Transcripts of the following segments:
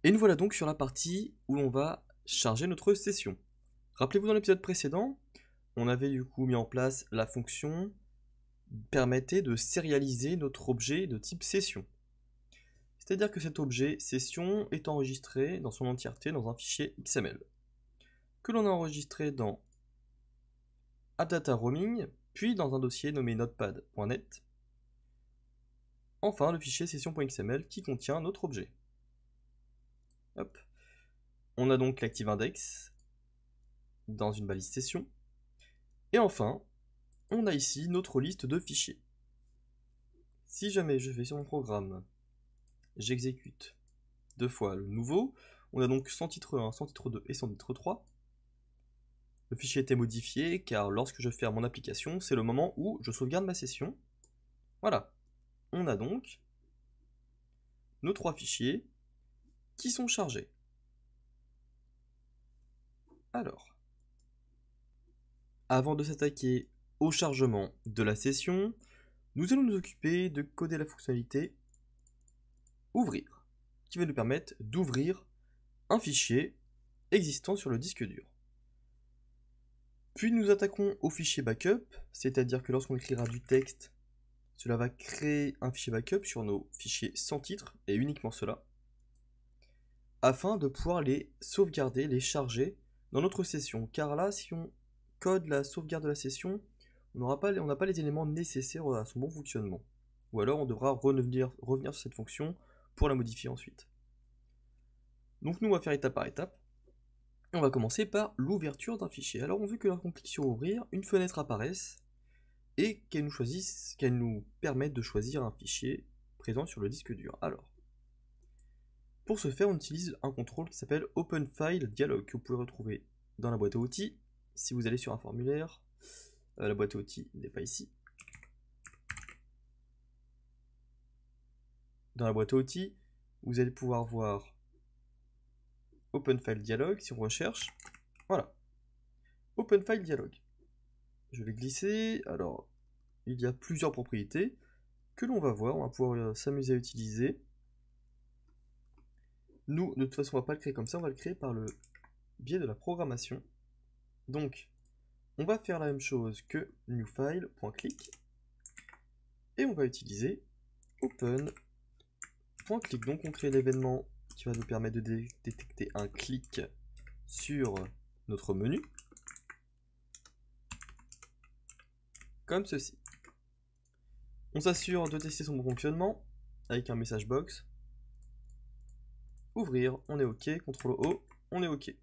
Et nous voilà donc sur la partie où l'on va charger notre session. Rappelez-vous, dans l'épisode précédent, on avait du coup mis en place la fonction permettait de sérialiser notre objet de type session. C'est-à-dire que cet objet session est enregistré dans son entièreté dans un fichier XML que l'on a enregistré dans AppData Roaming, puis dans un dossier nommé notepad.net. Enfin, le fichier session.xml qui contient notre objet. Hop. On a donc l'ActiveIndex dans une balise session. Et enfin, on a ici notre liste de fichiers. Si jamais je vais sur mon programme, j'exécute deux fois le nouveau, on a donc sans titre 1, sans titre 2 et sans titre 3. Le fichier était modifié car lorsque je ferme mon application, c'est le moment où je sauvegarde ma session. Voilà. On a donc nos trois fichiers qui sont chargés. Alors, avant de s'attaquer au chargement de la session, nous allons nous occuper de coder la fonctionnalité ouvrir, qui va nous permettre d'ouvrir un fichier existant sur le disque dur. Puis nous attaquons au fichier backup, c'est-à-dire que lorsqu'on écrira du texte, cela va créer un fichier backup sur nos fichiers sans titre, et uniquement cela, afin de pouvoir les sauvegarder, les charger dans notre session. Car là, si on code la sauvegarde de la session, on n'a pas les éléments nécessaires à son bon fonctionnement. Ou alors on devra revenir sur cette fonction pour la modifier ensuite. Donc nous, on va faire étape par étape. On va commencer par l'ouverture d'un fichier. Alors on veut que lorsqu'on clique sur ouvrir, une fenêtre apparaisse et qu'elle nous permette de choisir un fichier présent sur le disque dur. Alors, pour ce faire, on utilise un contrôle qui s'appelle OpenFileDialog, que vous pouvez retrouver dans la boîte à outils. Si vous allez sur un formulaire, la boîte à outils n'est pas ici. Dans la boîte à outils, vous allez pouvoir voir OpenFileDialog si on recherche. Voilà. OpenFileDialog. Je vais glisser. Alors, il y a plusieurs propriétés que l'on va voir. On va pouvoir s'amuser à utiliser. Nous, de toute façon, on va pas le créer comme ça. On va le créer par le biais de la programmation. Donc, on va faire la même chose que newFile.click. Et on va utiliser open.click. Donc, on crée l'événement qui va nous permettre de détecter un clic sur notre menu. Comme ceci. On s'assure de tester son bon fonctionnement avec un message box. Ouvrir, on est OK. CTRL O, on est OK.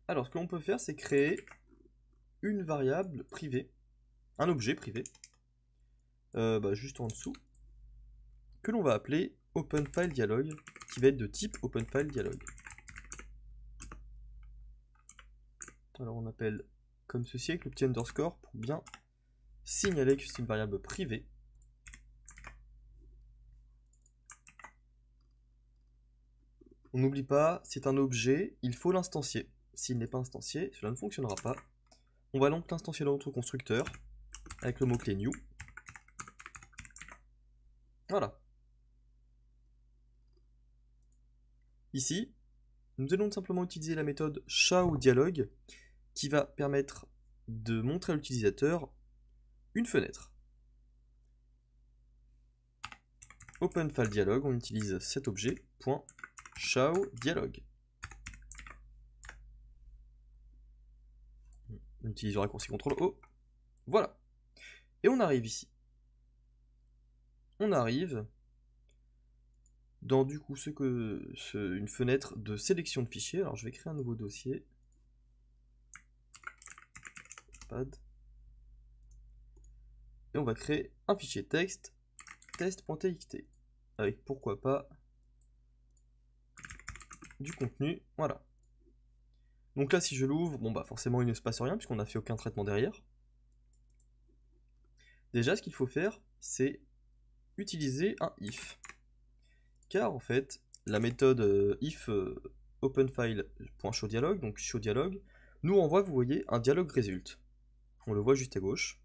Alors, ce que l'on peut faire, c'est créer une variable privée, un objet privé, juste en dessous, que l'on va appeler OpenFileDialog, qui va être de type OpenFileDialog. Alors, on appelle comme ceci avec le petit underscore pour bien signaler que c'est une variable privée. On n'oublie pas, c'est un objet, il faut l'instancier. S'il n'est pas instancié, cela ne fonctionnera pas. On va donc l'instancier dans notre constructeur avec le mot-clé new. Voilà. Ici, nous allons simplement utiliser la méthode showDialog qui va permettre de montrer à l'utilisateur une fenêtre. OpenFileDialog, on utilise cet objet, .showDialog. On utilise le raccourci CTRL O. Voilà. Et on arrive ici. On arrive dans du coup une fenêtre de sélection de fichiers. Alors je vais créer un nouveau dossier. Et on va créer un fichier texte, test.txt, avec pourquoi pas du contenu. Voilà. Donc là, si je l'ouvre, bon bah forcément il ne se passe rien puisqu'on n'a fait aucun traitement derrière. Déjà, ce qu'il faut faire, c'est utiliser un if. Car en fait, la méthode if openfile.showDialog, donc showDialog, nous envoie, vous voyez, un dialog result. On le voit juste à gauche.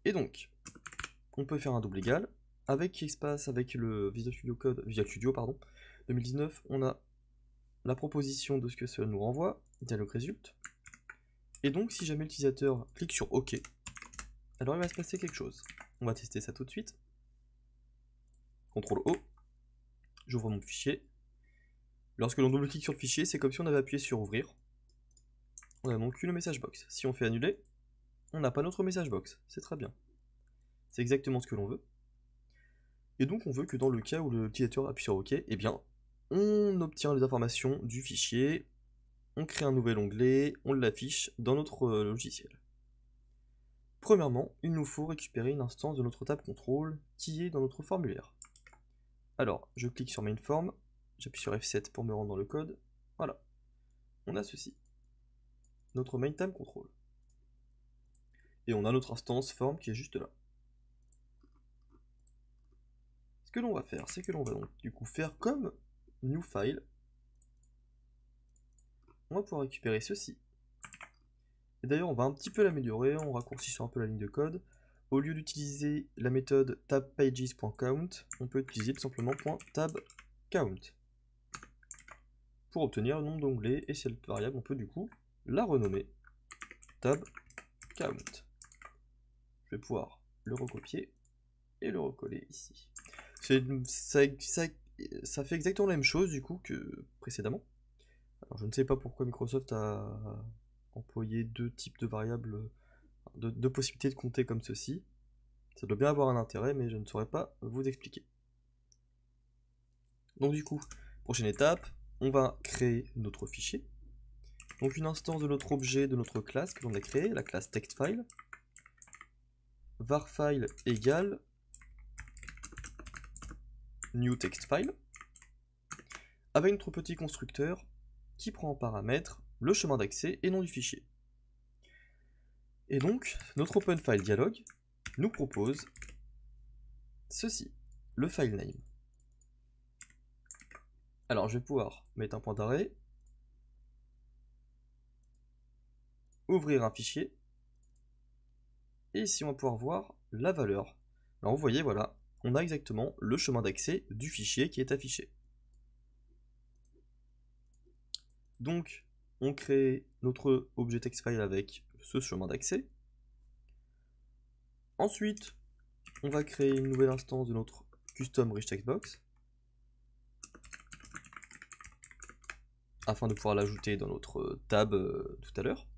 Et donc, on peut faire un double égal avec ce qui se passe avec le Visual Studio pardon, 2019, on a la proposition de ce que cela nous renvoie, dialogue résulte. Et donc, si jamais l'utilisateur clique sur OK, alors il va se passer quelque chose. On va tester ça tout de suite. CTRL O, j'ouvre mon fichier. Lorsque l'on double-clique sur le fichier, c'est comme si on avait appuyé sur ouvrir. On a donc une message box. Si on fait annuler, on n'a pas notre message box. C'est très bien. C'est exactement ce que l'on veut. Et donc on veut que dans le cas où l'utilisateur appuie sur OK, eh bien, on obtient les informations du fichier, on crée un nouvel onglet, on l'affiche dans notre logiciel. Premièrement, il nous faut récupérer une instance de notre tab contrôle qui est dans notre formulaire. Alors, je clique sur Mainform, j'appuie sur F7 pour me rendre dans le code. Voilà, on a ceci, notre main tab control. Et on a notre instance form qui est juste là. Ce que l'on va faire, c'est que l'on va donc du coup faire comme new file. On va pouvoir récupérer ceci. Et d'ailleurs, on va un petit peu l'améliorer en raccourcissant un peu la ligne de code. Au lieu d'utiliser la méthode tabpages.count, on peut utiliser tout simplement .tabcount pour obtenir le nombre d'onglets, et cette variable, on peut du coup la renommer tabcount. Je vais pouvoir le recopier et le recoller ici. Ça fait exactement la même chose du coup que précédemment. Alors je ne sais pas pourquoi Microsoft a employé deux types de variables, deux possibilités de compter comme ceci. Ça doit bien avoir un intérêt, mais je ne saurais pas vous expliquer. Donc du coup, prochaine étape, on va créer notre fichier. Donc une instance de notre objet, de notre classe que l'on a créé, la classe textFile. Varfile égale new textFile, avec notre petit constructeur qui prend en paramètre le chemin d'accès et nom du fichier. Et donc, notre OpenFile dialog nous propose ceci, le file name. Alors, je vais pouvoir mettre un point d'arrêt, ouvrir un fichier, et ici on va pouvoir voir la valeur. Alors, vous voyez, voilà, on a exactement le chemin d'accès du fichier qui est affiché. Donc, on crée notre objet textFile avec ce chemin d'accès. Ensuite, on va créer une nouvelle instance de notre custom rich textbox afin de pouvoir l'ajouter dans notre tab tout à l'heure.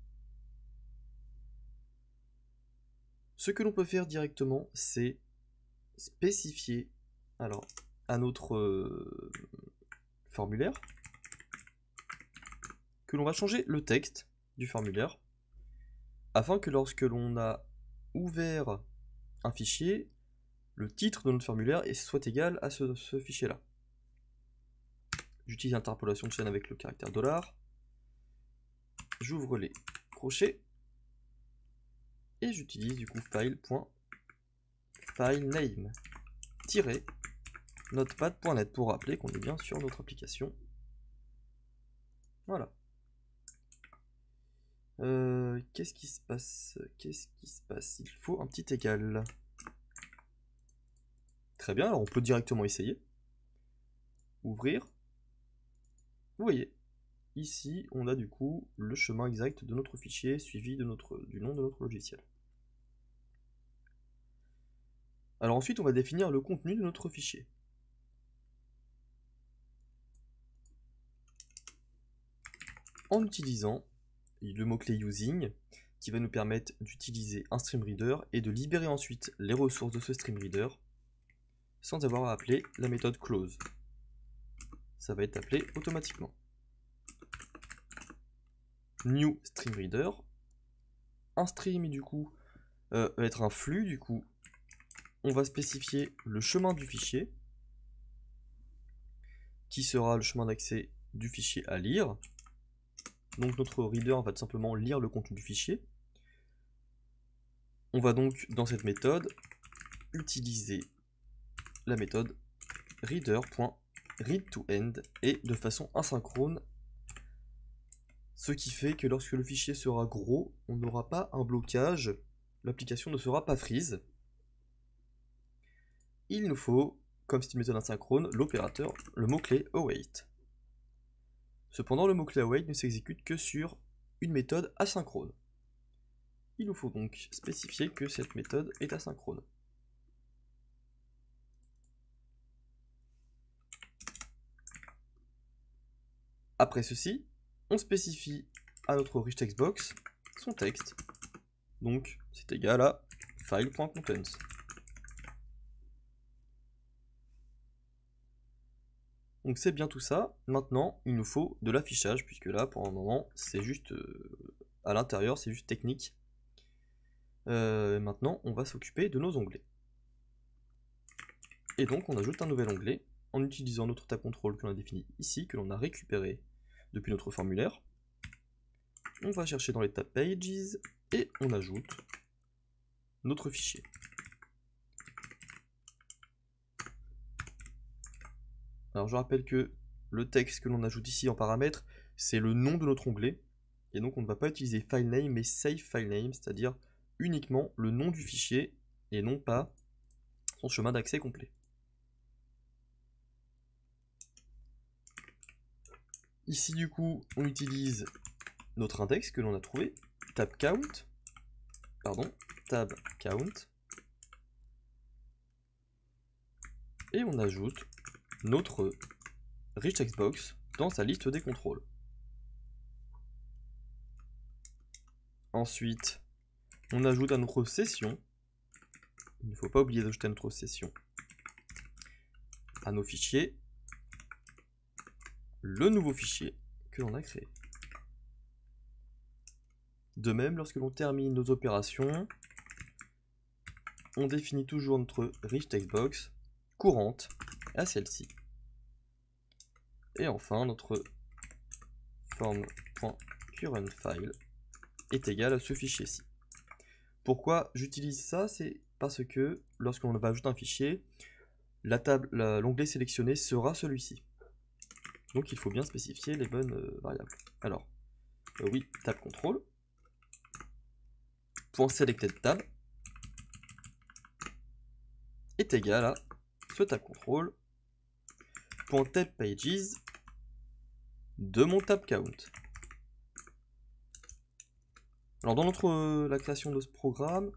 Ce que l'on peut faire directement, c'est spécifier alors à notre formulaire que l'on va changer le texte du formulaire afin que lorsque l'on a ouvert un fichier, le titre de notre formulaire soit égal à ce fichier-là. J'utilise l'interpolation de chaîne avec le caractère $. J'ouvre les crochets et j'utilise du coup file.filename notepad.net pour rappeler qu'on est bien sur notre application. Voilà. Qu'est-ce qui se passe? Il faut un petit égal. Très bien, alors on peut directement essayer. Ouvrir. Vous voyez, ici on a du coup le chemin exact de notre fichier suivi du nom de notre logiciel. Alors ensuite on va définir le contenu de notre fichier. En utilisant le mot-clé using qui va nous permettre d'utiliser un streamReader et de libérer ensuite les ressources de ce streamReader sans avoir à appeler la méthode close. Ça va être appelé automatiquement. New streamReader. Un stream du coup va être un flux, du coup on va spécifier le chemin du fichier qui sera le chemin d'accès du fichier à lire. Donc notre reader va tout simplement lire le contenu du fichier. On va donc dans cette méthode utiliser la méthode reader.readToEnd et de façon asynchrone, ce qui fait que lorsque le fichier sera gros, on n'aura pas un blocage, l'application ne sera pas freeze. il nous faut, comme c'est une méthode asynchrone, l'opérateur, le mot-clé await. Cependant, le mot-clé await ne s'exécute que sur une méthode asynchrone. Il nous faut donc spécifier que cette méthode est asynchrone. Après ceci, on spécifie à notre rich text box son texte. Donc c'est égal à file.contents. Donc c'est bien tout ça. Maintenant, il nous faut de l'affichage, puisque là, pour un moment, c'est juste à l'intérieur, c'est juste technique. Maintenant, on va s'occuper de nos onglets. Et donc, on ajoute un nouvel onglet en utilisant notre tab control que l'on a défini ici, que l'on a récupéré depuis notre formulaire. On va chercher dans les tab pages et on ajoute notre fichier. Alors je rappelle que le texte que l'on ajoute ici en paramètre, c'est le nom de notre onglet. Et donc on ne va pas utiliser filename mais save filename, c'est-à-dire uniquement le nom du fichier et non pas son chemin d'accès complet. Ici du coup on utilise notre index que l'on a trouvé, tab count, et on ajoute notre rich text box dans sa liste des contrôles. Ensuite, on ajoute à notre session, il ne faut pas oublier d'ajouter à notre session, à nos fichiers, le nouveau fichier que l'on a créé. De même, lorsque l'on termine nos opérations, on définit toujours notre rich text box courante à celle-ci. Et enfin, notre form.currentFile est égal à ce fichier-ci. Pourquoi j'utilise ça? C'est parce que lorsque l'on va ajouter un fichier, l'onglet sélectionné sera celui-ci. Donc il faut bien spécifier les bonnes variables. Alors, oui, tab control, .selectedTab est égal à ce tab control, .tabPages de mon tab count. Alors dans la création de ce programme,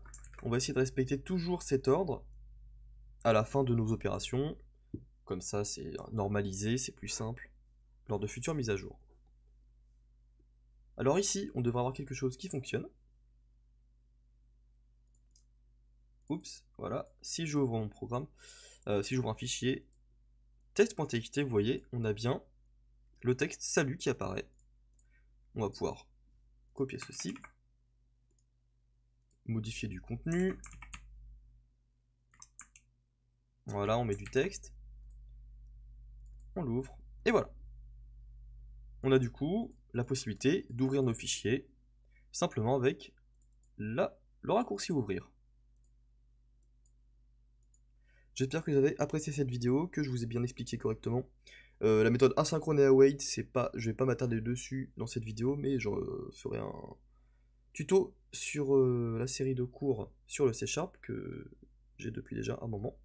on va essayer de respecter toujours cet ordre à la fin de nos opérations. Comme ça, c'est normalisé, c'est plus simple lors de futures mises à jour. Alors ici, on devrait avoir quelque chose qui fonctionne. Oups, voilà. Si j'ouvre mon programme, si j'ouvre un fichier test.txt, vous voyez, on a bien le texte salut qui apparaît. On va pouvoir copier ceci, modifier du contenu. Voilà, on met du texte. On l'ouvre, et voilà. On a du coup la possibilité d'ouvrir nos fichiers simplement avec le raccourci ouvrir. J'espère que vous avez apprécié cette vidéo, que je vous ai bien expliqué correctement. La méthode asynchrone et await, je vais pas m'attarder dessus dans cette vidéo, mais je ferai un tuto sur la série de cours sur le C# que j'ai depuis déjà un moment,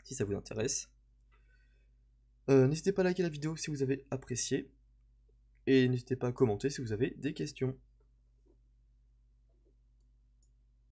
si ça vous intéresse. N'hésitez pas à liker la vidéo si vous avez apprécié, et n'hésitez pas à commenter si vous avez des questions.